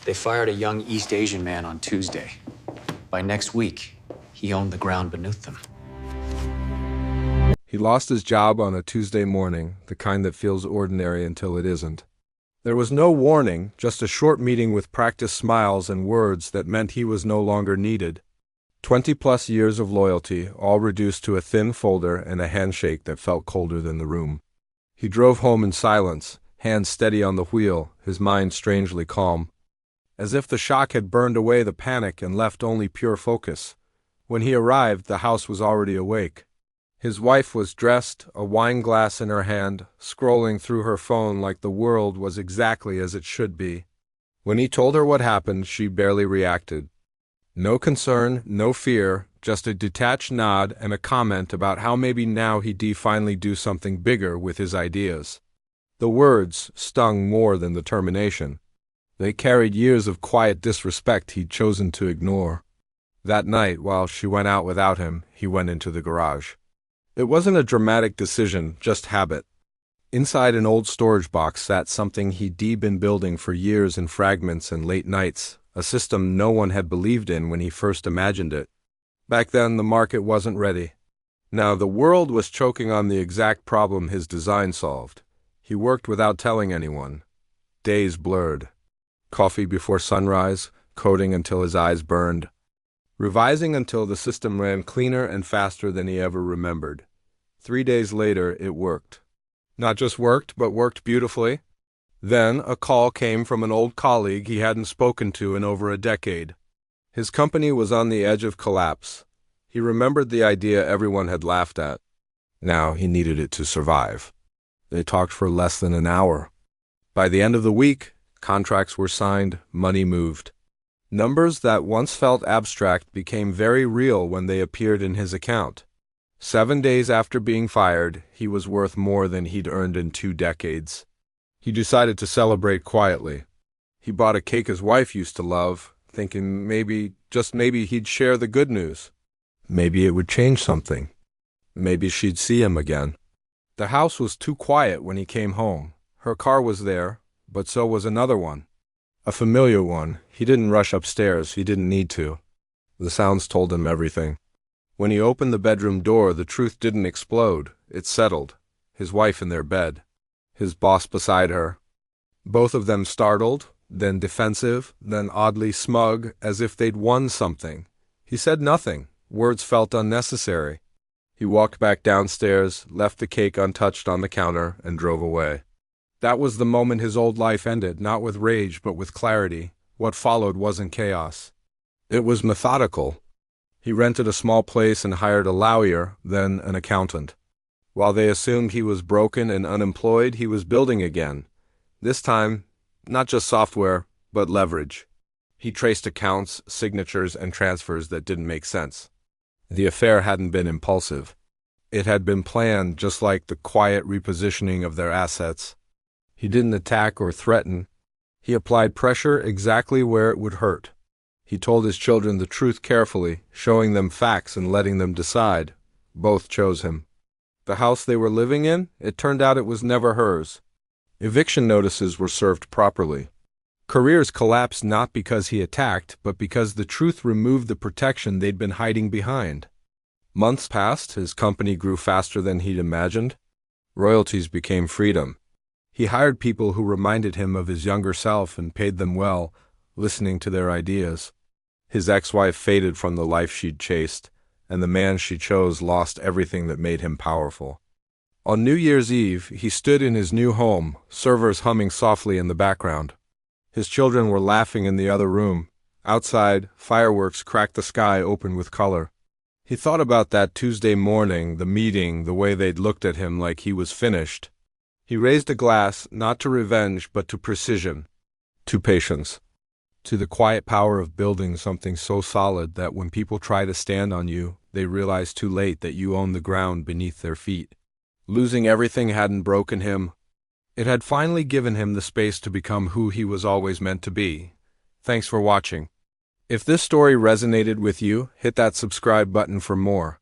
They fired a young East Asian man on Tuesday. By next week, he owned the ground beneath them. He lost his job on a Tuesday morning, the kind that feels ordinary until it isn't. There was no warning, just a short meeting with practiced smiles and words that meant he was no longer needed. 20-plus years of loyalty, all reduced to a thin folder and a handshake that felt colder than the room. He drove home in silence, hands steady on the wheel, his mind strangely calm. As if the shock had burned away the panic and left only pure focus. When he arrived, the house was already awake. His wife was dressed, a wine glass in her hand, scrolling through her phone like the world was exactly as it should be. When he told her what happened, she barely reacted. No concern, no fear, just a detached nod and a comment about how maybe now he'd finally do something bigger with his ideas. The words stung more than the termination. They carried years of quiet disrespect he'd chosen to ignore. That night, while she went out without him, he went into the garage. It wasn't a dramatic decision, just habit. Inside an old storage box sat something he'd been building for years in fragments and late nights, a system no one had believed in when he first imagined it. Back then, the market wasn't ready. Now, the world was choking on the exact problem his design solved. He worked without telling anyone. Days blurred. Coffee before sunrise, coding until his eyes burned. Revising until the system ran cleaner and faster than he ever remembered. 3 days later, it worked. Not just worked, but worked beautifully. Then, a call came from an old colleague he hadn't spoken to in over a decade. His company was on the edge of collapse. He remembered the idea everyone had laughed at. Now he needed it to survive. They talked for less than an hour. By the end of the week, contracts were signed, money moved. Numbers that once felt abstract became very real when they appeared in his account. 7 days after being fired, he was worth more than he'd earned in 2 decades. He decided to celebrate quietly. He bought a cake his wife used to love, thinking maybe, just maybe, he'd share the good news. Maybe it would change something. Maybe she'd see him again. The house was too quiet when he came home. Her car was there, but so was another one. A familiar one. He didn't rush upstairs. He didn't need to. The sounds told him everything. When he opened the bedroom door, the truth didn't explode. It settled. His wife in their bed. His boss beside her. Both of them startled, then defensive, then oddly smug, as if they'd won something. He said nothing. Words felt unnecessary. He walked back downstairs, left the cake untouched on the counter, and drove away. That was the moment his old life ended, not with rage, but with clarity. What followed wasn't chaos. It was methodical. He rented a small place and hired a lawyer, then an accountant. While they assumed he was broken and unemployed, he was building again. This time, not just software, but leverage. He traced accounts, signatures, and transfers that didn't make sense. The affair hadn't been impulsive. It had been planned, just like the quiet repositioning of their assets. He didn't attack or threaten. He applied pressure exactly where it would hurt. He told his children the truth carefully, showing them facts and letting them decide. Both chose him. The house they were living in, it turned out it was never hers. Eviction notices were served properly. Careers collapsed not because he attacked, but because the truth removed the protection they'd been hiding behind. Months passed, his company grew faster than he'd imagined. Royalties became freedom. He hired people who reminded him of his younger self and paid them well, listening to their ideas. His ex-wife faded from the life she'd chased, and the man she chose lost everything that made him powerful. On New Year's Eve, he stood in his new home, servers humming softly in the background. His children were laughing in the other room. Outside, fireworks cracked the sky open with color. He thought about that Tuesday morning, the meeting, the way they'd looked at him like he was finished. He raised a glass, not to revenge, but to precision, to patience, to the quiet power of building something so solid that when people try to stand on you, they realize too late that you own the ground beneath their feet. Losing everything hadn't broken him. It had finally given him the space to become who he was always meant to be. Thanks for watching. If this story resonated with you, hit that subscribe button for more.